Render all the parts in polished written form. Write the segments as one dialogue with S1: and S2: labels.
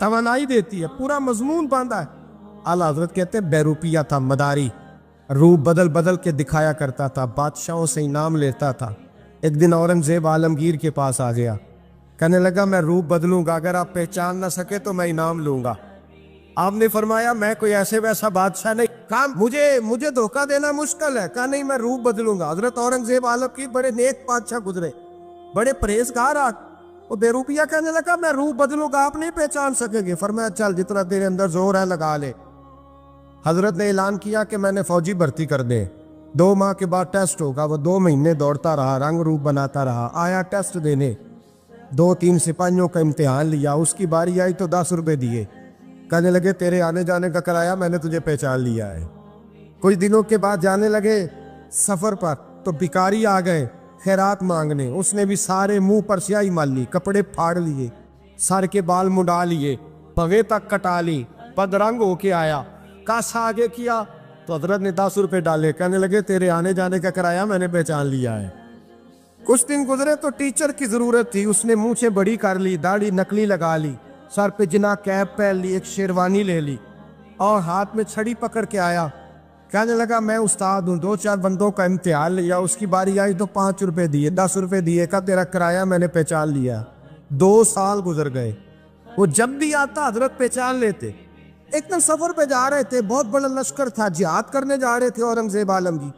S1: توانائی دیتی ہے, پورا مضمون باندھا ہے. اعلیٰ حضرت کہتے ہیں بہروپیہ تھا, مداری, روپ بدل بدل کے دکھایا کرتا تھا, بادشاہوں سے انعام لیتا تھا. ایک دن اورنگزیب عالمگیر کے پاس آ گیا, کہنے لگا میں روپ بدلوں گا, اگر آپ پہچان نہ سکے تو میں انعام لوں گا. آپ نے فرمایا میں کوئی ایسے ویسا بادشاہ نہیں. کہا مجھے دھوکہ دینا مشکل ہے. کہا نہیں, میں روپ بدلوں گا. حضرت اورنگزیب عالمگیر بڑے نیک بادشاہ گزرے, بڑے پرہیزگار. وہ بہروپیہ کہنے لگا میں روپ بدلوں گا, آپ نہیں پہچان سکیں گے. فرمایا چل جتنا تیرے اندر زور ہے لگا لے. حضرت نے اعلان کیا کہ میں نے فوجی بھرتی کر دے, 2 ماہ کے بعد ٹیسٹ ہوگا. وہ 2 مہینے دوڑتا رہا, رنگ روپ بناتا رہا, آیا ٹیسٹ دینے. 2-3 سپاہیوں کا امتحان لیا, اس کی باری آئی تو 10 روپے دیے. کہنے لگے تیرے آنے جانے کا کرایہ میں نے تجھے پہچان لیا ہے. کچھ دنوں کے بعد جانے لگے سفر پر, تو بھکاری آ گئے خیرات مانگنے. اس نے بھی سارے منہ پر سیاہی مال لی, کپڑے پھاڑ لیے, سر کے بال مڈا لیے, پگے تک کٹا لی, بدرنگ ہو کے آیا. کاسا آگے کیا تو حضرت نے 10 روپے ڈالے. کہنے لگے تیرے آنے جانے کا کرایہ میں نے پہچان لیا ہے. کچھ دن گزرے تو ٹیچر کی ضرورت تھی. اس نے مونچھیں بڑی کر لی, داڑھی نکلی لگا لی, سر پہ جنا کیپ پہن لی, ایک شیروانی لے لی اور ہاتھ میں چھڑی پکڑ کے آیا. کہنے لگا میں استاد ہوں, 2-4 بندوں کا امتحان لیا, اس کی باری آئی تو 5 روپے دیے, 10 روپے دیے. کا تیرا کرایہ میں نے پہچان لیا. 2 سال گزر گئے. وہ جب بھی آتا حضرت پہچان لیتے. ایک دن سفر پہ جا رہے تھے, بہت بڑا لشکر تھا, جہاد کرنے جا رہے تھے اورنگزیب عالمگیر.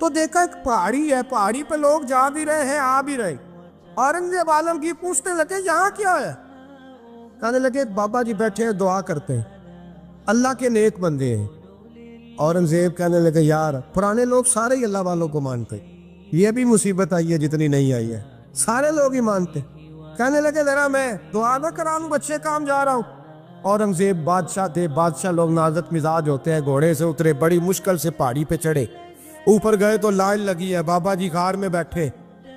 S1: تو دیکھا ایک پہاڑی ہے, پہاڑی پہ لوگ جا بھی رہے ہیں آ بھی رہے. اورنگزیب عالمگیر پوچھنے لگے یہاں کیا ہے؟ کہنے لگے بابا جی بیٹھے ہیں دعا کرتے ہیں, اللہ کے نیک بندے ہیں. اورنگزیب کہنے لگے یار پرانے لوگ سارے ہی اللہ والوں کو مانتے, یہ بھی مصیبت آئی ہے جتنی نہیں آئی ہے, سارے لوگ ہی مانتے. کہنے لگے ذرا میں دعا نہ کرا لوں, بچے کام جا رہا ہوں. اورنگزیب بادشاہ تھے, بادشاہ لوگ نازک مزاج ہوتے ہیں. گھوڑے سے اترے, بڑی مشکل سے پہاڑی پہ چڑھے, اوپر گئے تو لائن لگی ہے, بابا جی غار میں بیٹھے.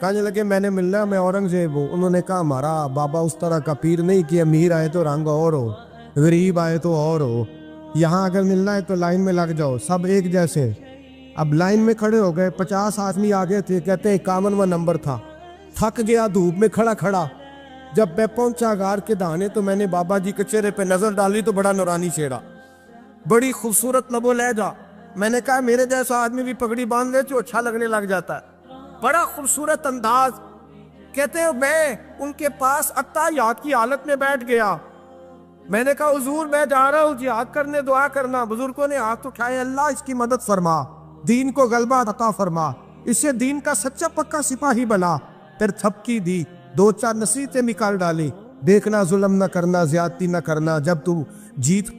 S1: کہنے لگے میں نے ملنا, میں اورنگزیب ہوں. انہوں نے کہا ہمارا بابا اس طرح کا پیر نہیں کہ امیر آئے تو رنگ اور ہو, غریب آئے تو اور ہو. یہاں اگر ملنا ہے تو لائن میں لگ جاؤ, سب ایک جیسے. اب لائن میں کھڑے ہو گئے, 50 آدمی آگے تھے. کہتے 51واں نمبر تھا. تھک گیا دھوپ میں کھڑا کھڑا. جب میں پہنچا غار کے دہانے تو میں نے بابا جی کے چہرے پہ نظر ڈالی تو بڑا نورانی چہرہ, بڑی خوبصورت لب و لہجہ. میں نے کہا میرے جیسا آدمی بھی پگڑی باندھ لے تو اچھا لگنے لگ جاتا ہے, بڑا خوبصورت انداز. کہتے ہیں میں ان کے پاس اتحیات کی حالت میں بیٹھ گیا. میں نے کہا حضور میں جا رہا ہوں جہاد کرنے, دعا کرنا. بزرگوں نے ہاتھ اٹھائے, اللہ اس کی مدد فرما, دین کو غلبہ عطا فرما, اسے دین کا سچا پکا سپاہی بنا. پھر تھپکی دی, 2-4 نصیحتیں نکال ڈالی. دیکھنا ظلم نہ کرنا, زیادتی نہ کرنا, جب تو جیت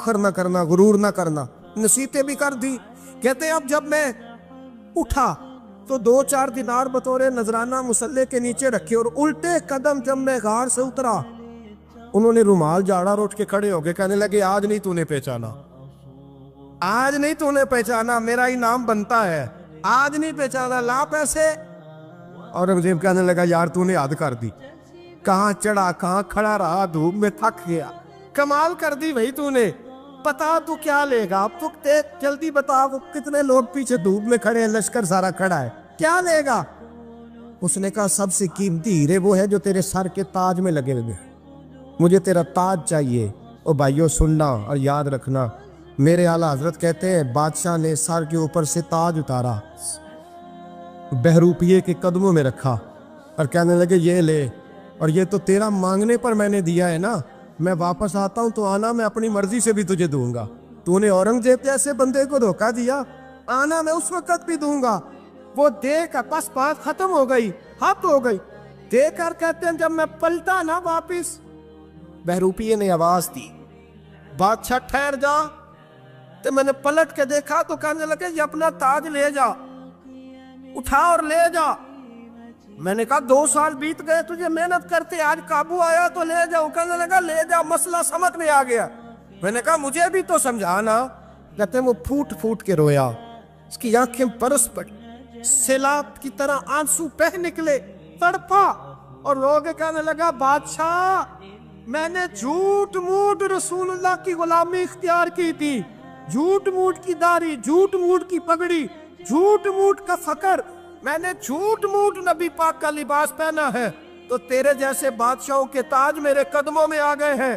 S1: خر نہ کرنا, غرور نہ کرنا. نصیحتیں بھی کر دی. کہتے ہیں اب جب میں اٹھا تو 2-4 دینار بطور نذرانہ مسلح کے نیچے رکھے, اور الٹے قدم جب میں غار سے اترا انہوں نے رومال جاڑا اور اٹھ کے کھڑے ہو گئے. کہنے لگے آج نہیں تو نے پہچانا, آج نہیں تو نے پہچانا, میرا انعام بنتا ہے, آج نہیں پہچانا, لا پیسے. اورنگزیب کہنے لگا یار تو نے حد کر دی, کہاں چڑھا کہاں کھڑا رہا, دھوپ میں تھک گیا, کمال کر دی بھائی تو نے. پتا تو کیا لے گا, اب تو جلدی بتا, وہ کتنے لوگ پیچھے دھوپ میں کھڑے ہیں, لشکر سارا کھڑا ہے, کیا لے گا؟ اس نے کہا سب سے قیمتی ہیرے وہ ہے جو تیرے سر کے تاج میں لگے ہوئے, مجھے تیرا تاج چاہیے. او بھائیو سننا اور یاد رکھنا, میرے اعلیٰ حضرت کہتے ہیں بادشاہ نے سر کے اوپر سے تاج اتارا, بہروپیے کے قدموں میں رکھا اور کہنے لگے یہ لے, اور یہ تو تیرا مانگنے پر میں نے دیا ہے نا, میں واپس آتا ہوں تو آنا میں اپنی مرضی سے بھی تجھے دوں گا. تو نے اورنگزیب جیسے بندے کو دھوکہ دیا, آنا میں اس وقت بھی دوں گا. وہ دے کر بس بات ختم ہو گئی, حد ہو گئی. دے کر کہتے ہیں جب میں پلٹا نا واپس, بہروپیے نے آواز دی بادشاہ ٹھہر جا. تو میں نے پلٹ کے دیکھا تو کہنے لگے یہ اپنا تاج لے جا, اٹھا اور لے جا. میں نے کہا 2 سال بیت گئے تجھے محنت کرتے, آج قابو آیا تو لے جاؤ. کہنے لگا لے جا, مسئلہ سمجھ میں آ گیا. میں نے کہا مجھے بھی تو سمجھانا. کہتے ہیں وہ پھوٹ پھوٹ کے رویا, اس کی آنکھیں برس پڑی, سیلاب کی طرح آنسو بہہ نکلے, تڑپا اور رو کے کہنے لگا بادشاہ میں نے جھوٹ موٹ رسول اللہ کی غلامی اختیار کی تھی, جھوٹ موٹ کی داڑھی, جھوٹ موٹ کی پگڑی, جھوٹ موٹ کا فقر, میں نے جھوٹ موٹ نبی پاک کا لباس پہنا ہے, تو تیرے جیسے بادشاہوں کے تاج میرے قدموں میں آ گئے ہیں.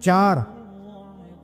S1: 4।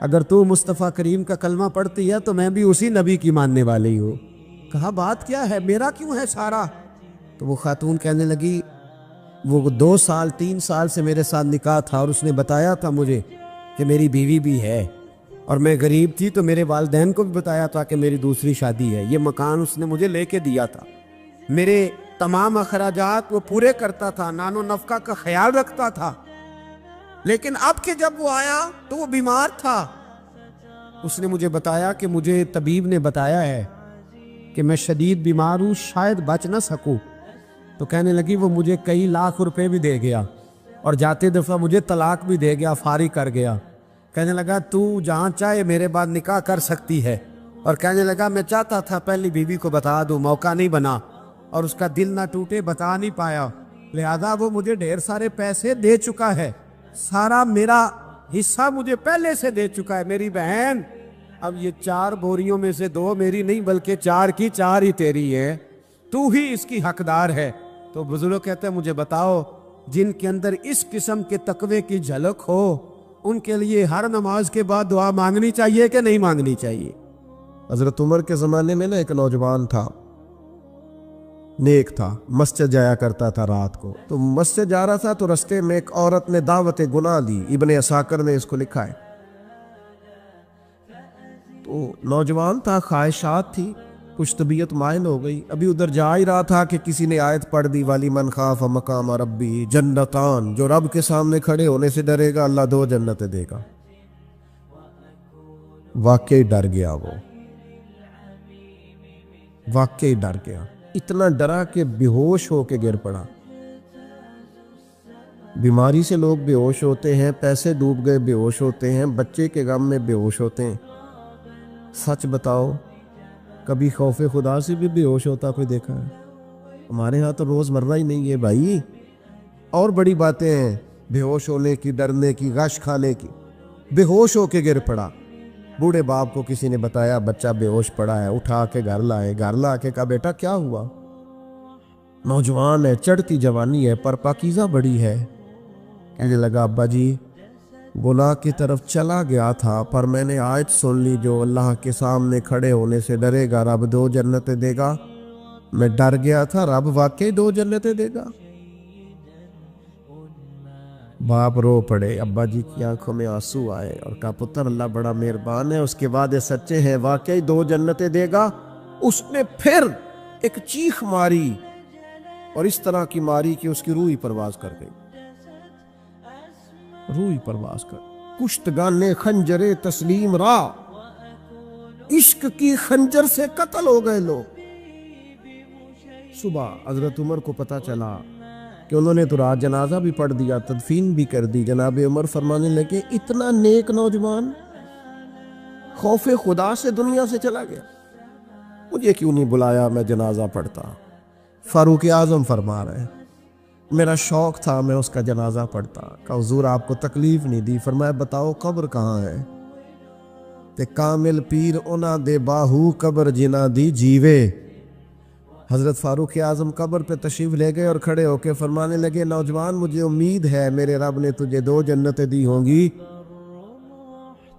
S1: اگر تو مصطفیٰ کریم کا کلمہ پڑھتی ہے تو میں بھی اسی نبی کی ماننے والی ہوں۔ کہا بات کیا ہے، میرا کیوں ہے سارا؟ تو وہ خاتون کہنے لگی وہ 2 سال 3 سال سے میرے ساتھ نکاح تھا، اور اس نے بتایا تھا مجھے کہ میری بیوی بھی ہے، اور میں غریب تھی تو میرے والدین کو بھی بتایا تھا کہ میری دوسری شادی ہے۔ یہ مکان اس نے مجھے لے کے دیا تھا، میرے تمام اخراجات وہ پورے کرتا تھا، نان و نفقہ کا خیال رکھتا تھا، لیکن اب کہ جب وہ آیا تو وہ بیمار تھا۔ اس نے مجھے بتایا کہ مجھے طبیب نے بتایا ہے کہ میں شدید بیمار ہوں، شاید بچ نہ سکوں۔ تو کہنے لگی وہ مجھے کئی لاکھ روپے بھی دے گیا، اور جاتے دفعہ مجھے طلاق بھی دے گیا، فارغ کر گیا۔ کہنے لگا تو جہاں چاہے میرے بعد نکاح کر سکتی ہے، اور کہنے لگا میں چاہتا تھا پہلی بیوی کو بتا دوں، موقع نہیں بنا، اور اس کا دل نہ ٹوٹے، بتا نہیں پایا، لہذا وہ مجھے ڈھیر سارے پیسے دے چکا ہے، سارا میرا حصہ مجھے پہلے سے دے چکا ہے۔ میری بہن اب یہ 4 بوریوں میں سے 2 میری نہیں بلکہ 4 کی 4 ہی تیری ہے، تو ہی اس کی حقدار ہے۔ تو بزرگ کہتے ہیں مجھے بتاؤ جن کے اندر اس قسم کے تقوی کی جھلک ہو ان کے لیے ہر نماز کے بعد دعا مانگنی چاہیے کہ نہیں مانگنی چاہیے؟ حضرت عمر کے زمانے میں نا ایک نوجوان تھا، نیک تھا، مسجد جایا کرتا تھا رات کو، تو مسجد جا رہا تھا تو رستے میں ایک عورت نے دعوت گناہ دی، ابن عساکر نے اس کو لکھا ہے۔ تو نوجوان تھا، خواہشات تھی، کچھ طبیعت مائل ہو گئی، ابھی ادھر جا ہی رہا تھا کہ کسی نے آیت پڑھ دی والی من خاف مقام ربی جنتان، جو رب کے سامنے کھڑے ہونے سے ڈرے گا اللہ 2 جنتیں دے گا۔ واقعی ڈر گیا، وہ واقعی ڈر گیا، اتنا ڈرا کہ بے ہوش ہو کے گر پڑا۔ بیماری سے لوگ بے ہوش ہوتے ہیں، پیسے ڈوب گئے بے ہوش ہوتے ہیں، بچے کے غم میں بے ہوش ہوتے ہیں۔ سچ بتاؤ کبھی خوف خدا سے بھی بے ہوش ہوتا کوئی دیکھا ہے؟ ہمارے ہاں تو روز مرہ ہی نہیں ہے بھائی، اور بڑی باتیں ہیں بے ہوش ہونے کی، ڈرنے کی، غش کھانے کی۔ بے ہوش ہو کے گر پڑا، بوڑھے باپ کو کسی نے بتایا بچہ بے ہوش پڑا ہے، اٹھا کے گھر لائے، گھر لا کے کہا بیٹا کیا ہوا؟ نوجوان ہے، چڑھتی جوانی ہے، پر پاکیزہ بڑی ہے۔ کہنے لگا ابا جی گناہ کی طرف چلا گیا تھا، پر میں نے آیت سن لی جو اللہ کے سامنے کھڑے ہونے سے ڈرے گا رب 2 جنتیں دے گا، میں ڈر گیا تھا، رب واقعی 2 جنتیں دے گا۔ باپ رو پڑے، ابا جی کی آنکھوں میں آنسو آئے اور کہا پتر اللہ بڑا مہربان ہے، اس کے وعدے سچے ہیں، واقعی 2 جنتیں دے گا۔ اس نے پھر ایک چیخ ماری، اور اس طرح کی ماری کہ اس کی روح ہی پرواز کر گئی، روح ہی پرواز کر۔ کشتگان خنجر تسلیم را، عشق کی خنجر سے قتل ہو گئے لوگ۔ صبح حضرت عمر کو پتہ چلا کہ انہوں نے تو رات جنازہ بھی پڑھ دیا، تدفین بھی کر دی۔ جناب عمر فرمانے لگے اتنا نیک نوجوان خوف خدا سے دنیا سے چلا گیا، مجھے کیوں نہیں بلایا میں جنازہ پڑھتا؟ فاروق اعظم فرما رہے ہیں میرا شوق تھا میں اس کا جنازہ پڑھتا۔ کہ حضور آپ کو تکلیف نہیں دی؟ فرمایا بتاؤ قبر کہاں ہے؟ تے کامل پیر اونا دے باہو قبر جنا دی جیوے۔ حضرت فاروق اعظم قبر پہ تشریف لے گئے اور کھڑے ہو کے فرمانے لگے نوجوان مجھے امید ہے میرے رب نے تجھے 2 جنتیں دی ہوں گی۔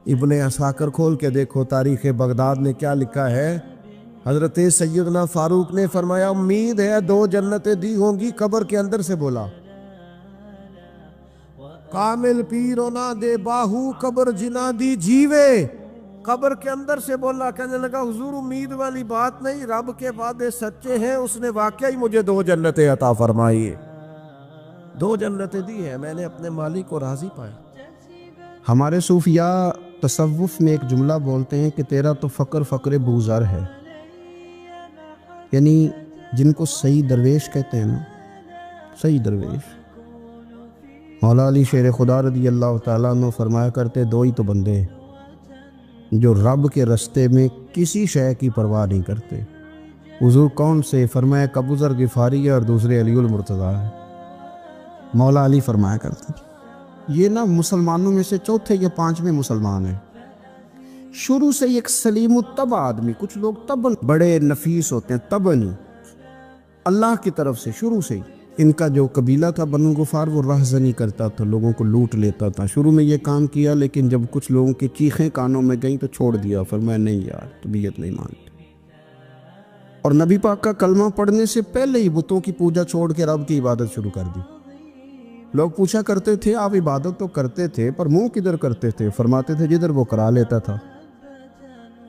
S1: ابن عساکر کھول کے دیکھو تاریخ بغداد نے کیا لکھا ہے۔ حضرت سیدنا فاروق نے فرمایا امید ہے 2 جنتیں دی ہوں گی، قبر کے اندر سے بولا کامل پیرونا دے باہو قبر جنا دی جیوے، قبر کے اندر سے بولا۔ کہنے لگا حضور امید والی بات نہیں، رب کے وعدے سچے ہیں، اس نے واقعی مجھے 2 جنتیں عطا فرمائی، 2 جنتیں دی ہیں، میں نے اپنے مالک کو راضی پایا۔ ہمارے صوفیاء تصوف میں ایک جملہ بولتے ہیں کہ تیرا تو فقر فقر بوزر ہے، یعنی جن کو صحیح درویش کہتے ہیں نا، صحیح درویش۔ مولا علی شیر خدا رضی اللہ تعالیٰ عنہ فرمایا کرتے 2 ہی تو بندے ہیں جو رب کے رستے میں کسی شے کی پرواہ نہیں کرتے۔ حضور کون سے؟ فرمایا ابوذر غفاری ہے اور دوسرے علی المرتضیٰ ہے۔ مولا علی فرمایا کرتے یہ نا مسلمانوں میں سے 4تھے یا 5ویں مسلمان ہیں، شروع سے ایک سلیم الطبع آدمی، کچھ لوگ طبعاً بڑے نفیس ہوتے ہیں، طبعاً اللہ کی طرف سے شروع سے ہی
S2: ان کا جو قبیلہ تھا بنو غفار وہ رہزنی کرتا تھا، لوگوں کو لوٹ لیتا تھا۔ شروع میں یہ کام کیا، لیکن جب کچھ لوگوں کی چیخیں کانوں میں گئیں تو چھوڑ دیا، فرمایا نہیں یار طبیعت نہیں مانتی۔ اور نبی پاک کا کلمہ پڑھنے سے پہلے ہی بتوں کی پوجا چھوڑ کے رب کی عبادت شروع کر دی۔ لوگ پوچھا کرتے تھے آپ عبادت تو کرتے تھے پر منہ کدھر کرتے تھے؟ فرماتے تھے جدھر وہ کرا لیتا تھا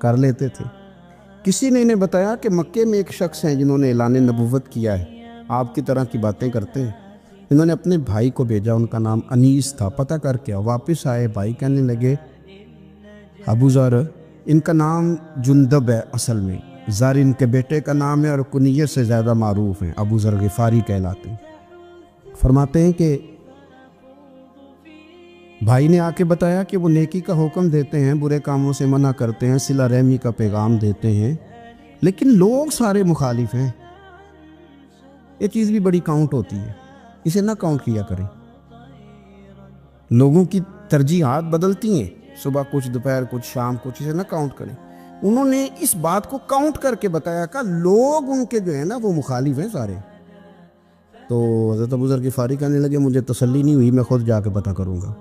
S2: کر لیتے تھے۔ کسی نے انہیں بتایا کہ مکے میں ایک شخص ہیں جنہوں نے اعلان نبوت کیا ہے، آپ کی طرح کی باتیں کرتے ہیں۔ انہوں نے اپنے بھائی کو بھیجا، ان کا نام انیس تھا، پتہ کر کے واپس آئے، بھائی کہنے لگے ابو ذر، ان کا نام جندب ہے، اصل میں ذر ان کے بیٹے کا نام ہے اور کنیت سے زیادہ معروف ہیں، ابو ذر غفاری کہلاتے ہیں۔ فرماتے ہیں کہ بھائی نے آ کے بتایا کہ وہ نیکی کا حکم دیتے ہیں، برے کاموں سے منع کرتے ہیں، صلہ رحمی کا پیغام دیتے ہیں، لیکن لوگ سارے مخالف ہیں۔ یہ چیز بھی بڑی کاؤنٹ ہوتی ہے، اسے نہ کاؤنٹ کیا کریں۔ لوگوں کی ترجیحات بدلتی ہیں، صبح کچھ، دوپہر کچھ، شام کچھ، اسے نہ کاؤنٹ کریں۔ انہوں نے اس بات کو کاؤنٹ کر کے بتایا کہ لوگ ان کے جو ہیں نا وہ مخالف ہیں سارے۔ تو حضرت ابو ذر غفاری کہنے لگے مجھے تسلی نہیں ہوئی، میں خود جا کے پتہ کروں گا۔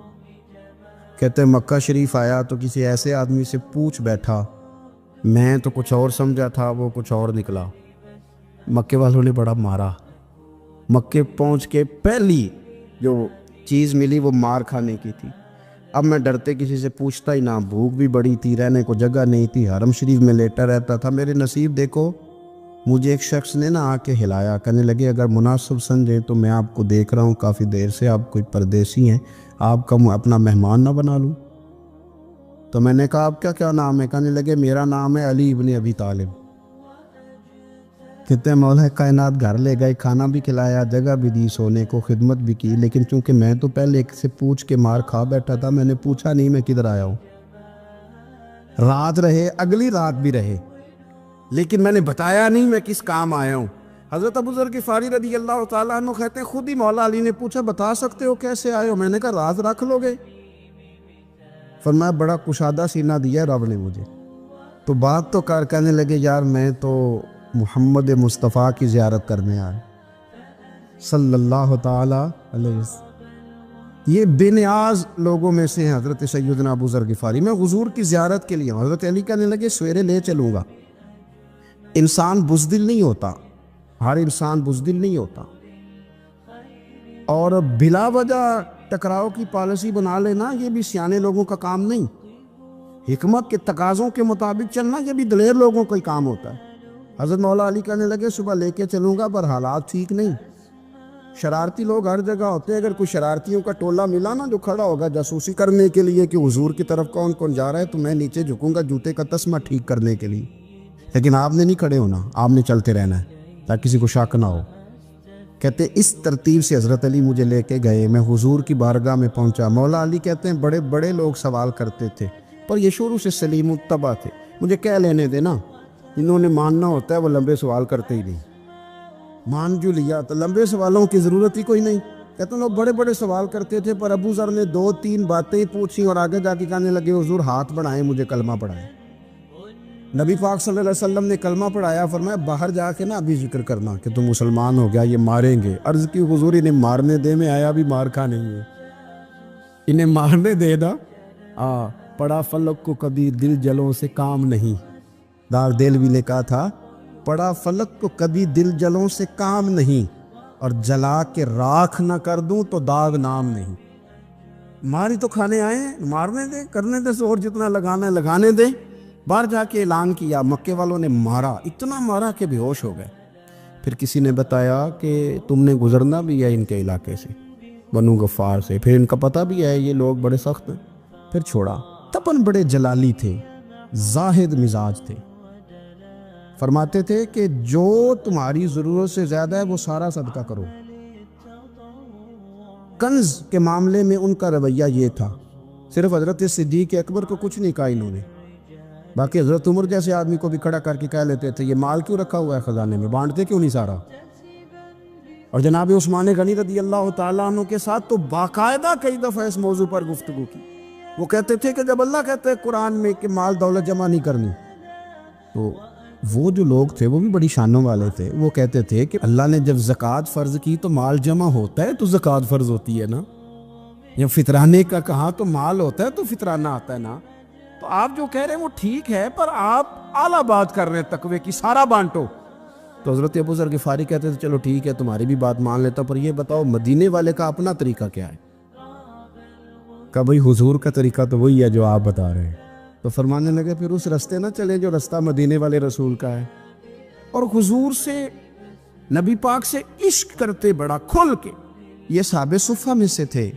S2: کہتے ہیں مکہ شریف آیا تو کسی ایسے آدمی سے پوچھ بیٹھا، میں تو کچھ اور سمجھا تھا، وہ کچھ اور نکلا۔ مکے والوں نے بڑا مارا۔ مکے پہنچ کے پہلی جو چیز ملی وہ مار کھانے کی تھی۔ اب میں ڈرتے کسی سے پوچھتا ہی نہ، بھوک بھی بڑی تھی، رہنے کو جگہ نہیں تھی، حرم شریف میں لیٹا رہتا تھا۔ میرے نصیب دیکھو، مجھے ایک شخص نے آ کے ہلایا، کہنے لگے اگر مناسب سمجھے تو میں آپ کو دیکھ رہا ہوں کافی دیر سے، آپ کوئی پردیسی ہیں، آپ کا اپنا مہمان نہ بنا لوں؟ تو میں نے کہا آپ کا کیا نام ہے؟ کہنے لگے میرا نام ہے علی ابن ابی طالب۔ کہتے ہیں مولا کائنات گھر لے گئے، کھانا بھی کھلایا، جگہ بھی دی، سونے کو خدمت بھی کی، لیکن چونکہ میں تو پہلے ایک سے پوچھ کے مار کھا بیٹھا تھا، میں نے پوچھا نہیں میں کدھر آیا ہوں۔ رات رہے، اگلی رات بھی رہے، لیکن میں نے بتایا نہیں میں کس کام آیا ہوں۔ حضرت ابو ذر غفاری رضی اللہ تعالیٰ عنہ کہتے ہیں خود ہی مولا علی نے پوچھا بتا سکتے ہو کیسے آئے ہو؟ میں نے کہا راز رکھ لو گے؟ فرمایا بڑا کشادہ سینہ دیا رب نے مجھے۔ تو بات تو کر، کہنے لگے یار میں تو محمد مصطفیٰ کی زیارت کرنے آئے صلی اللہ تعالیٰ علیہ وسلم۔ یہ بے نیاز لوگوں میں سے ہیں حضرت سیدنا ابو ذر غفاری۔ میں حضور کی زیارت کے لیے ہوں۔ حضرت علی کہنے لگے سویرے لے چلوں گا۔ انسان بزدل نہیں ہوتا، ہر انسان بزدل نہیں ہوتا، اور بلا وجہ ٹکراؤ کی پالیسی بنا لینا یہ بھی سیانے لوگوں کا کام نہیں۔ حکمت کے تقاضوں کے مطابق چلنا یہ بھی دلیر لوگوں کا ہی کام ہوتا ہے۔ حضرت مولا علی کہنے لگے صبح لے کے چلوں گا پر حالات ٹھیک نہیں، شرارتی لوگ ہر جگہ ہوتے ہیں، اگر کوئی شرارتیوں کا ٹولہ ملا نا جو کھڑا ہوگا جاسوسی کرنے کے لیے کہ حضور کی طرف کون کون جا رہا ہے، تو میں نیچے جھکوں گا جوتے کا تسمہ ٹھیک کرنے کے لیے، لیکن آپ نے نہیں کھڑے ہونا، آپ نے چلتے رہنا ہے تاکہ کسی کو شک نہ ہو۔ کہتے ہیں اس ترتیب سے حضرت علی مجھے لے کے گئے، میں حضور کی بارگاہ میں پہنچا۔ مولا علی کہتے ہیں بڑے بڑے لوگ سوال کرتے تھے پر یہ شروع سے سلیم الطبع تھے، مجھے کہہ لینے دینا، جنہوں نے ماننا ہوتا ہے وہ لمبے سوال کرتے ہی نہیں، مان جو لیا تو لمبے سوالوں کی ضرورت ہی کوئی نہیں۔ کہتے ہیں لوگ بڑے بڑے سوال کرتے تھے پر ابو ذر نے 2-3 باتیں پوچھی اور آگے جا کے کہنے لگے حضور ہاتھ بڑھائیں مجھے کلمہ پڑھائیں۔ نبی پاک صلی اللہ علیہ وسلم نے کلمہ پڑھایا، فرمایا باہر جا کے نا ابھی ذکر کرنا کہ تم مسلمان ہو گیا، یہ ماریں گے۔ عرض کی حضور انہیں مارنے دے، میں آیا بھی مار کھانے ہے، انہیں مارنے دے نا۔ پڑا فلک کو کبھی دل جلوں سے کام نہیں، دار دل بھی لکھا تھا، پڑا فلک کو کبھی دل جلوں سے کام نہیں، اور جلا کے راکھ نہ کر دوں تو داغ نام نہیں۔ ماری تو کھانے آئے ہیں، مارنے دے، کرنے دے زور جتنا لگانا ہے لگانے دے۔ باہر جا کے اعلان کیا، مکے والوں نے مارا، اتنا مارا کہ بے ہوش ہو گئے۔ پھر کسی نے بتایا کہ تم نے گزرنا بھی ہے ان کے علاقے سے، بنو غفار سے، پھر ان کا پتہ بھی ہے یہ لوگ بڑے سخت ہیں۔ پھر چھوڑا۔ تپن بڑے جلالی تھے، زاہد مزاج تھے، فرماتے تھے کہ جو تمہاری ضرورت سے زیادہ ہے وہ سارا صدقہ کرو۔ کنز کے معاملے میں ان کا رویہ یہ تھا، صرف حضرت صدیق اکبر کو کچھ نہیں کہا انہوں نے، باقی حضرت عمر جیسے آدمی کو بھی کھڑا کر کے کہہ لیتے تھے یہ مال کیوں رکھا ہوا ہے خزانے میں، بانٹتے کیوں نہیں سارا؟ اور جناب عثمان غنی رضی اللہ تعالیٰ عنہ کے ساتھ تو باقاعدہ کئی دفعہ اس موضوع پر گفتگو کی۔ وہ کہتے تھے کہ جب اللہ کہتے ہیں قرآن میں کہ مال دولت جمع نہیں کرنی، تو وہ جو لوگ تھے وہ بھی بڑی شانوں والے تھے. وہ کہتے تھے کہ اللہ نے جب زکوٰۃ فرض کی تو مال جمع ہوتا ہے تو زکوٰۃ فرض ہوتی ہے نا. یا فطرانے کا کہا تو مال ہوتا ہے تو فطرانہ آتا ہے نا. تو آپ جو کہہ رہے ہیں وہ ٹھیک ہے، پر آپ اعلیٰ بات کر رہے ہیں تقوی کی، سارا بانٹو. تو حضرت ابو ذر غفاری کہتے تھے چلو ٹھیک ہے تمہاری بھی بات مان لیتا، پر یہ بتاؤ مدینے والے کا اپنا طریقہ کیا ہے؟ کہ بھئی حضور کا طریقہ تو وہی ہے جو آپ بتا رہے ہیں. تو فرمانے لگے پھر اس رستے نہ چلے جو رستہ مدینے والے رسول کا ہے. اور حضور سے، نبی پاک سے عشق کرتے بڑا کھل کے. یہ صحابہ صفہ میں سے تھے.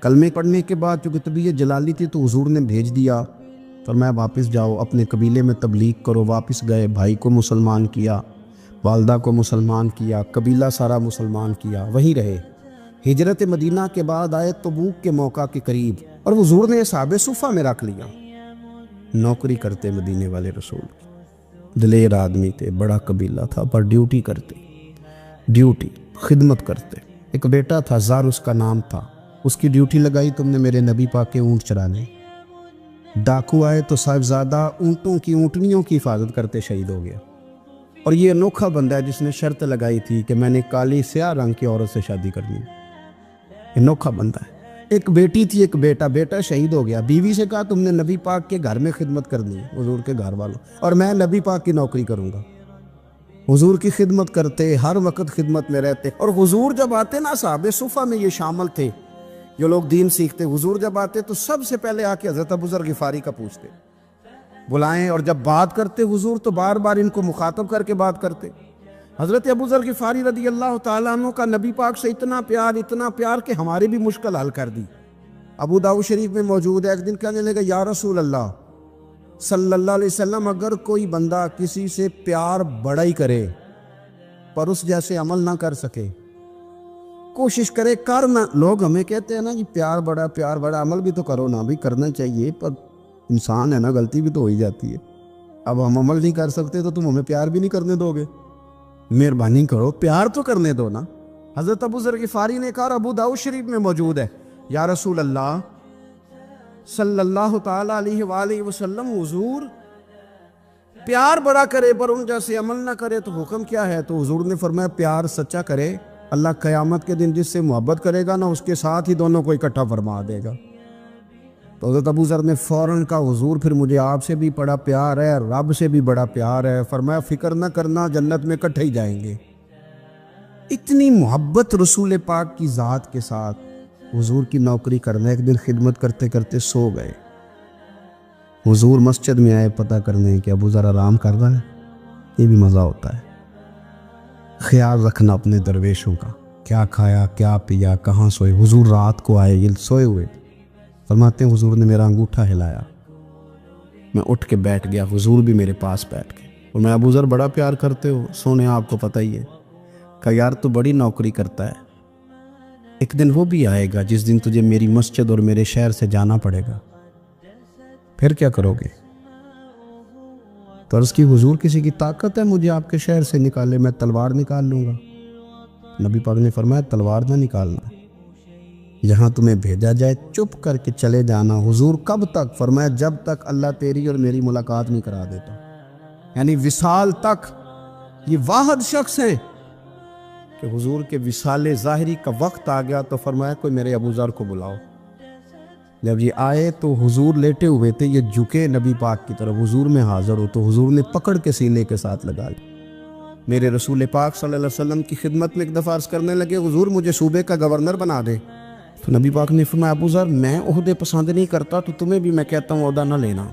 S2: کلمے پڑھنے کے بعد چونکہ طبیعت جلالی تھی تو حضور نے بھیج دیا، فرمایا واپس جاؤ اپنے قبیلے میں تبلیغ کرو. واپس گئے، بھائی کو مسلمان کیا، والدہ کو مسلمان کیا، قبیلہ سارا مسلمان کیا، وہیں رہے. ہجرت مدینہ کے بعد آئے تبوک کے موقع کے قریب، اور حضور نے صحابہ صفہ میں رکھ لیا. نوکری کرتے مدینے والے رسول کی، دلیر آدمی تھے، بڑا قبیلہ تھا، پر ڈیوٹی کرتے، ڈیوٹی خدمت کرتے. ایک بیٹا تھا زار اس کا نام تھا، اس کی ڈیوٹی لگائی تم نے میرے نبی پاک کے اونٹ چرانے. ڈاکو آئے تو صاحبزادہ اونٹوں کی، اونٹنیوں کی حفاظت کرتے شہید ہو گیا. اور یہ انوکھا بندہ ہے جس نے شرط لگائی تھی کہ میں نے کالی سیاہ رنگ کی عورت سے شادی کرنی. انوکھا بندہ ہے. ایک بیٹی تھی، ایک بیٹا، بیٹا شہید ہو گیا. بیوی سے کہا تم نے نبی پاک کے گھر میں خدمت کرنی ہے، حضور کے گھر والوں، اور میں نبی پاک کی نوکری کروں گا. حضور کی خدمت کرتے، ہر وقت خدمت میں رہتے. اور حضور جب آتے نا، صحابہ صفہ میں یہ شامل تھے جو لوگ دین سیکھتے. حضور جب آتے تو سب سے پہلے آ کے حضرت ابو ذر غفاری کا پوچھتے، بلائیں. اور جب بات کرتے حضور تو بار بار ان کو مخاطب کر کے بات کرتے. حضرت ابو ذر غفاری رضی اللہ تعالیٰ عنہ کا نبی پاک سے اتنا پیار کہ ہماری بھی مشکل حل کر دی. ابو داؤد شریف میں موجود ہے. ایک دن کہنے لگا یا رسول اللہ صلی اللہ علیہ وسلم، اگر کوئی بندہ کسی سے پیار بڑا ہی کرے پر اس جیسے عمل نہ کر سکے، کوشش کرے کرنا. لوگ ہمیں کہتے ہیں نا جی پیار بڑا، عمل بھی تو کرو نا. بھی کرنا چاہیے، پر انسان ہے نا، غلطی بھی تو ہو ہی جاتی ہے. اب ہم عمل نہیں کر سکتے تو تم ہمیں پیار بھی نہیں کرنے دو گے؟ مہربانی کرو، پیار تو کرنے دو نا. حضرت ابو ذر غفاری نے کہا، ابو داؤد شریف میں موجود ہے، یا رسول اللہ صلی اللہ تعالیٰ علیہ وآلہ وسلم، حضور پیار بڑا کرے پر ان جیسے عمل نہ کرے تو حکم کیا ہے؟ تو حضور نے فرمایا پیار سچا کرے، اللہ قیامت کے دن جس سے محبت کرے گا نا اس کے ساتھ ہی دونوں کو اکٹھا فرما دے گا. تو حضرت ابو ذر نے فوراً کہا حضور پھر مجھے آپ سے بھی بڑا پیار ہے، رب سے بھی بڑا پیار ہے. فرمایا فکر نہ کرنا، جنت میں اکٹھے ہی جائیں گے. اتنی محبت رسول پاک کی ذات کے ساتھ. حضور کی نوکری کرنا. ایک دن خدمت کرتے کرتے سو گئے. حضور مسجد میں آئے پتہ کرنے کہ ابو ذر آرام کر رہا ہے. یہ بھی مزہ ہوتا ہے، خیال رکھنا اپنے درویشوں کا، کیا کھایا کیا پیا، کہاں سوئے. حضور رات کو آئے، یہ سوئے ہوئے. فرماتے ہیں حضور نے میرا انگوٹھا ہلایا، میں اٹھ کے بیٹھ گیا، حضور بھی میرے پاس بیٹھ گئے. اور میں ابو ذر بڑا پیار کرتے ہو، سونے آپ کو پتہ ہی ہے. کہ یار تو بڑی نوکری کرتا ہے، ایک دن وہ بھی آئے گا جس دن تجھے میری مسجد اور میرے شہر سے جانا پڑے گا، پھر کیا کرو گے؟ تو عرض کی حضور کسی کی طاقت ہے مجھے آپ کے شہر سے نکالے؟ میں تلوار نکال لوں گا. نبی پاک نے فرمایا تلوار نہ نکالنا، جہاں تمہیں بھیجا جائے چپ کر کے چلے جانا. حضور کب تک؟ فرمایا جب تک اللہ تیری اور میری ملاقات نہیں کرا دیتا، یعنی وصال تک. یہ واحد شخص ہیں کہ حضور کے وصال ظاہری کا وقت آ گیا تو فرمایا کوئی میرے ابو ذر کو بلاؤ. جب یہ آئے تو حضور لیٹے ہوئے تھے، یہ جھکے نبی پاک کی طرف، حضور میں حاضر ہو تو حضور نے پکڑ کے سینے کے ساتھ لگا لی. میرے رسول پاک صلی اللہ علیہ وسلم کی خدمت میں ایک دفعہ عرض کرنے لگے حضور مجھے صوبے کا گورنر بنا دے. تو نبی پاک نے فرمایا ابو ذر میں عہدے پسند نہیں کرتا، تو تمہیں بھی میں کہتا ہوں عہدہ نہ لینا،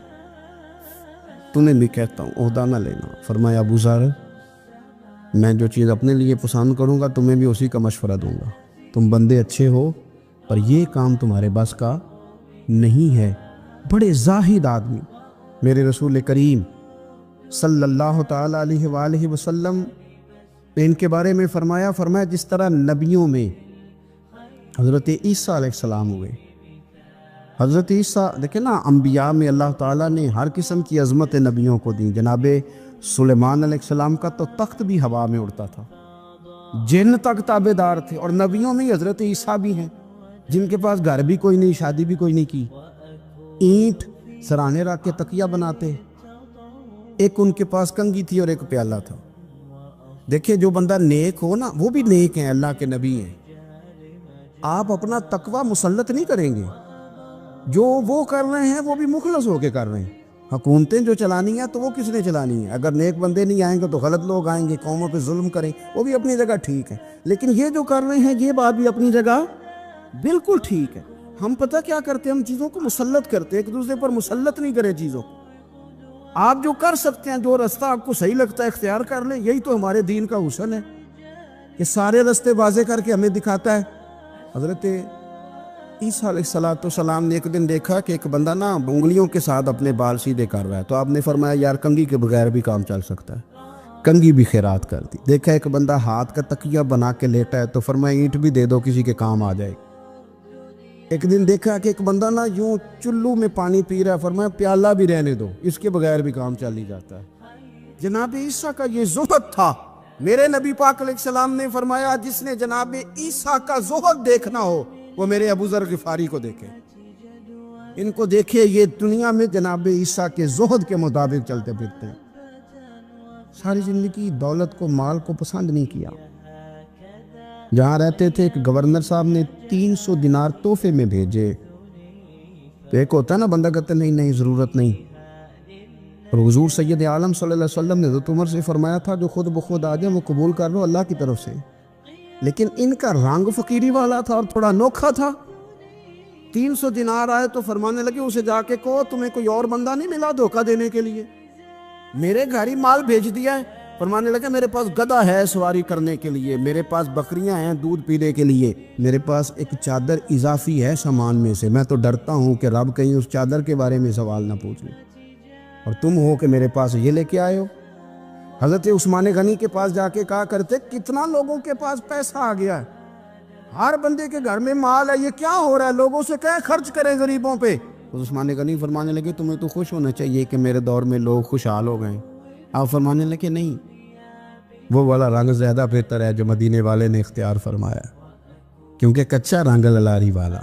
S2: تمہیں بھی کہتا ہوں عہدہ نہ لینا. فرمایا ابو ذر میں جو چیز اپنے لیے پسند کروں گا تمہیں بھی اسی کا مشورہ دوں گا. تم بندے اچھے ہو پر یہ کام تمہارے بس کا نہیں ہے. بڑے زاہد آدمی. میرے رسول کریم صلی اللہ تعالیٰ علیہ وآلہ وسلم نے ان کے بارے میں فرمایا جس طرح نبیوں میں حضرت عیسیٰ علیہ السلام ہوئے. حضرت عیسیٰ دیکھیں نا، انبیاء میں اللہ تعالیٰ نے ہر قسم کی عظمت نبیوں کو دی. جناب سلیمان علیہ السلام کا تو تخت بھی ہوا میں اڑتا تھا، جن تک تابع دار تھے. اور نبیوں میں حضرت عیسیٰ بھی ہیں جن کے پاس گھر بھی کوئی نہیں، شادی بھی کوئی نہیں کی، اینٹ سرانے رکھ کے تکیہ بناتے. ایک ان کے پاس کنگھی تھی اور ایک پیالہ تھا. دیکھیں جو بندہ نیک ہو نا وہ بھی نیک ہیں, اللہ کے نبی ہیں. آپ اپنا تقوی مسلط نہیں کریں گے, جو وہ کر رہے ہیں وہ بھی مخلص ہو کے کر رہے ہیں. حکومتیں جو چلانی ہیں تو وہ کس نے چلانی ہے؟ اگر نیک بندے نہیں آئیں گے تو غلط لوگ آئیں گے, قوموں پہ ظلم کریں, وہ بھی اپنی جگہ ٹھیک ہے. لیکن یہ جو کر رہے ہیں یہ بات بھی اپنی جگہ بالکل ٹھیک ہے. ہم پتہ کیا کرتے ہیں, ہم چیزوں کو مسلط کرتے ہیں, ایک دوسرے پر مسلط نہیں کرے چیزوں کو. آپ جو کر سکتے ہیں, جو رستہ آپ کو صحیح لگتا ہے اختیار کر لیں. یہی تو ہمارے دین کا حسن ہے, یہ سارے رستے واضح کر کے ہمیں دکھاتا ہے. حضرت عیسیٰ علیہ السلام نے ایک دن دیکھا کہ ایک بندہ نا انگلیوں کے ساتھ اپنے بال سیدھے کر رہا ہے, تو آپ نے فرمایا یار کنگھی کے بغیر بھی کام چل سکتا ہے. کنگھی بھی خیرات کر دی. دیکھا ایک بندہ ہاتھ کا تکیہ بنا کے لیٹا ہے, تو فرمایا اینٹ بھی دے دو, کسی کے کام آ جائے. ایک دن دیکھا کہ ایک بندہ نا یوں چلو میں پانی پی رہا ہے, فرمایا پیالہ بھی رہنے دو, اس کے بغیر بھی کام چل ہی جاتا ہے. جناب عیسیٰ کا یہ زہد تھا. میرے نبی پاک علیہ السلام نے فرمایا جس نے جناب عیسیٰ کا زہد دیکھنا ہو وہ میرے ابو ذر غفاری کو دیکھے. ان کو دیکھے, یہ دنیا میں جناب عیسیٰ کے زہد کے مطابق چلتے پھرتے ہیں. ساری زندگی دولت کو, مال کو پسند نہیں کیا. جہاں رہتے تھے ایک گورنر صاحب نے 300 دینار تحفے میں بھیجے. تو ایک ہوتا ہے نا بندہ کہتے نہیں نہیں ضرورت نہیں. اور حضور سید عالم صلی اللہ علیہ وسلم نے حضرت عمر سے فرمایا تھا جو خود بخود آ جائے وہ قبول کر لو اللہ کی طرف سے. لیکن ان کا رنگ فقیری والا تھا اور تھوڑا انوکھا تھا. 300 دینار آئے تو فرمانے لگے اسے جا کے کہو تمہیں کوئی اور بندہ نہیں ملا دھوکہ دینے کے لیے, میرے گھر ہی مال بھیج دیا ہے. فرمانے لگے میرے پاس گدھا ہے سواری کرنے کے لیے, میرے پاس بکریاں ہیں دودھ پینے کے لیے, میرے پاس ایک چادر اضافی ہے سامان میں سے, میں تو ڈرتا ہوں کہ رب کہیں اس چادر کے بارے میں سوال نہ پوچھ لے, اور تم ہو کہ میرے پاس یہ لے کے آئے ہو. حضرت عثمان غنی کے پاس جا کے کہا کرتے کتنا لوگوں کے پاس پیسہ آ گیا ہے, ہر بندے کے گھر میں مال ہے, یہ کیا ہو رہا ہے, لوگوں سے کہیں خرچ کریں غریبوں پہ. عثمان غنی فرمانے لگے تمہیں تو خوش ہونا چاہیے کہ میرے دور میں لوگ خوشحال ہو گئے. آپ فرمانے لگے نہیں, وہ والا رنگ زیادہ بہتر ہے جو مدینے والے نے اختیار فرمایا, کیونکہ کچا رنگ للاری والا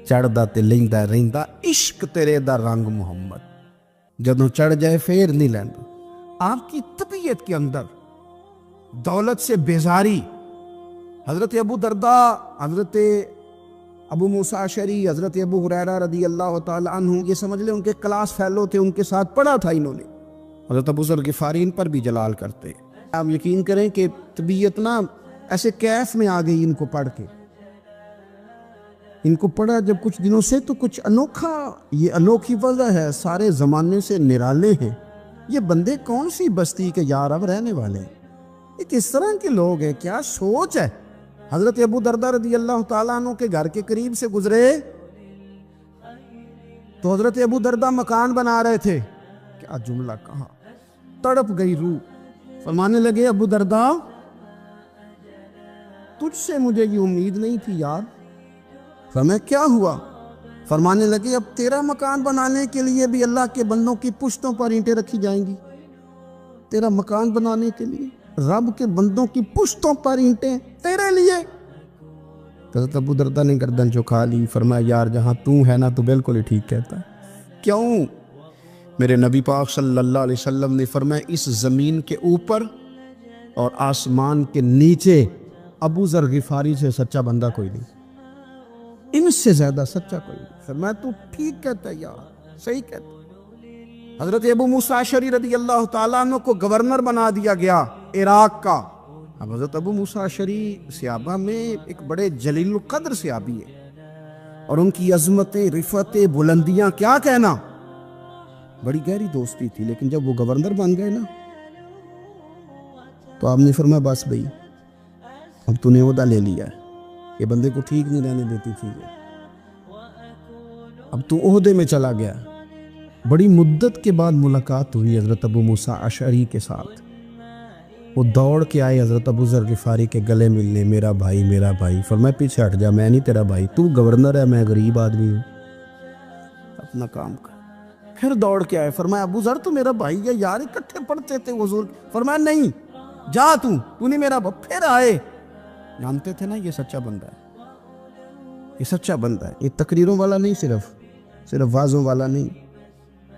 S2: چڑھدا تے لیندا رہندا عشق تیرے دا رنگ محمد, جدوں چڑھ جائے پھر نہیں لیندا. آپ کی طبیعت کے اندر دولت سے بیزاری. حضرت ابو درداء, حضرت ابو موسیٰ اشعری, حضرت ابو ہریرہ رضی اللہ تعالی عنہ, یہ سمجھ لیں ان کے کلاس فیلو تھے, ان کے ساتھ پڑھا تھا انہوں نے. حضرت ابو ذر غفاری ان پر بھی جلال کرتے. آپ یقین کریں کہ طبیعت نا ایسے کیف میں آ گئی ان کو پڑھ کے. ان کو پڑھا جب کچھ دنوں سے تو کچھ انوکھا, یہ انوکھی وجہ ہے, سارے زمانے سے نرالے ہیں. یہ بندے کون سی بستی کے یار اب رہنے والے ہیں, یہ کس طرح کے لوگ ہیں, کیا سوچ ہے. حضرت ابو درداء رضی اللہ تعالیٰ عنہ کے گھر کے قریب سے گزرے تو حضرت ابو درداء مکان بنا رہے تھے. کیا جملہ کہا, تڑپ گئی روح. فرمانے لگے ابو درداء تجھ سے مجھے یہ امید نہیں تھی یار. فرمایا کیا ہوا؟ فرمانے لگے اب تیرا مکان بنانے کے لیے بھی اللہ کے بندوں کی پشتوں پر اینٹیں رکھی جائیں گی. تیرا مکان بنانے کے لیے رب کے بندوں کی پشتوں پر اینٹیں تیرے لیے. حضرت ابو درداء نے گردن جھکا لی. فرمایا یار جہاں تو ہے نا تو بالکل ہی ٹھیک کہتا ہے. کیوں؟ میرے نبی پاک صلی اللہ علیہ وسلم نے فرمایا اس زمین کے اوپر اور آسمان کے نیچے ابو ذر غفاری سے سچا بندہ کوئی نہیں, ان سے زیادہ سچا کوئی نہیں. فرمایا تو ٹھیک کہتا ہے یار, صحیح کہتا ہے. حضرت ابو موسیٰ اشعری رضی اللہ تعالیٰ عنہ کو گورنر بنا دیا گیا عراق کا. اب حضرت ابو موسیٰ اشعری صحابہ میں ایک بڑے جلیل القدر صحابی ہے, اور ان کی عظمتیں, رفتیں, بلندیاں کیا کہنا, بڑی گہری دوستی تھی. لیکن جب وہ گورنر بن گئے نا تو آپ نے فرمایا بس بھئی اب تو نے عہدہ لے لیا ہے, یہ بندے کو ٹھیک نہیں رہنے دیتی تھی, اب تو عہدے میں چلا گیا. بڑی مدت کے بعد ملاقات ہوئی حضرت ابو موسیٰ اشعری کے ساتھ. وہ دوڑ کے آئے حضرت ابو ذر غفاری کے گلے ملنے, میرا بھائی میرا بھائی. فرمایا پیچھے ہٹ جا, میں نہیں تیرا بھائی, تو گورنر ہے, میں غریب آدمی ہوں, اپنا کام کر. پھر دوڑ کے آئے. فرمایا ابو ذر تو میرا بھائی ہے یار, اکٹھے پڑھتے تھے حضور. فرمایا نہیں جا, تو نہیں میرا بھائی. پھر آئے. جانتے تھے نا یہ سچا بندہ ہے, یہ سچا بندہ ہے, یہ تقریروں والا نہیں, صرف وعظوں والا نہیں,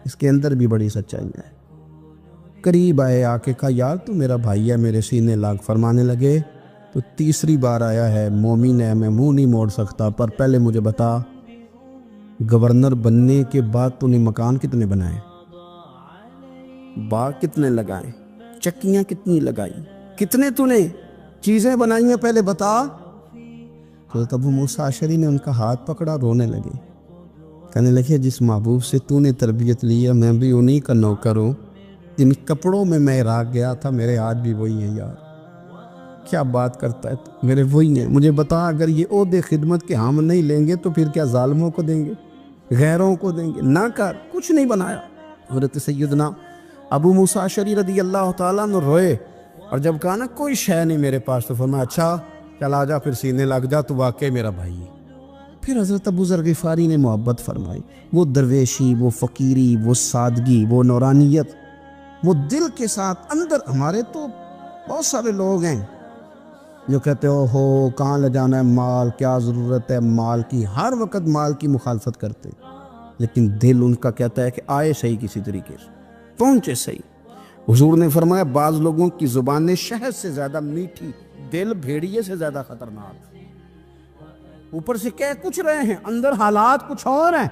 S2: اس کے اندر بھی بڑی سچائی ہے. قریب آئے، آ کے کہا یار تو میرا بھائی ہے، میرے سینے لاگ۔ فرمانے لگے تو تیسری بار آیا ہے، مومن ہے، میں منہ نہیں موڑ سکتا، پر پہلے مجھے بتا گورنر بننے کے بعد تو نے مکان کتنے بنائے، باغ کتنے لگائے، چکیاں کتنی لگائی، کتنے تو نے چیزیں بنائی ہیں، پہلے بتا۔ تو ابو موسیٰ اشعری نے ان کا ہاتھ پکڑا، رونے لگے، کہنے لگے جس محبوب سے تو نے تربیت لی ہے میں بھی انہی کا نوکر ہوں، جن کپڑوں میں میں عراق گیا تھا میرے ہاتھ بھی وہی ہیں یار، کیا بات کرتا ہے تو میرے وہی ہیں، مجھے بتا اگر یہ عہدے خدمت کے ہم نہیں لیں گے تو پھر کیا ظالموں کو دیں گے، غیروں کو دیں گے، نہ کر، کچھ نہیں بنایا۔ حضرت سیدنا ابو موسیٰ اشعری رضی اللہ تعالیٰ عنہ روئے، اور جب کہا نا کوئی شے نہیں میرے پاس، تو فرمایا اچھا چل آ جا پھر سینے لگ جا، تو واقعی میرا بھائی ہے۔ پھر حضرت ابو ذر غفاری نے محبت فرمائی، وہ درویشی، وہ فقیری، وہ سادگی، وہ نورانیت، وہ دل کے ساتھ اندر۔ ہمارے تو بہت سارے لوگ ہیں جو کہتے ہو کہاں لے جانا ہے مال، کیا ضرورت ہے مال کی، ہر وقت مال کی مخالفت کرتے، لیکن دل ان کا کہتا ہے کہ آئے صحیح، کسی طریقے سے پہنچے صحیح۔ حضور نے فرمایا بعض لوگوں کی زبانیں شہد سے زیادہ میٹھی، دل بھیڑیے سے زیادہ خطرناک، اوپر سے کہہ کچھ رہے ہیں اندر حالات کچھ اور ہیں۔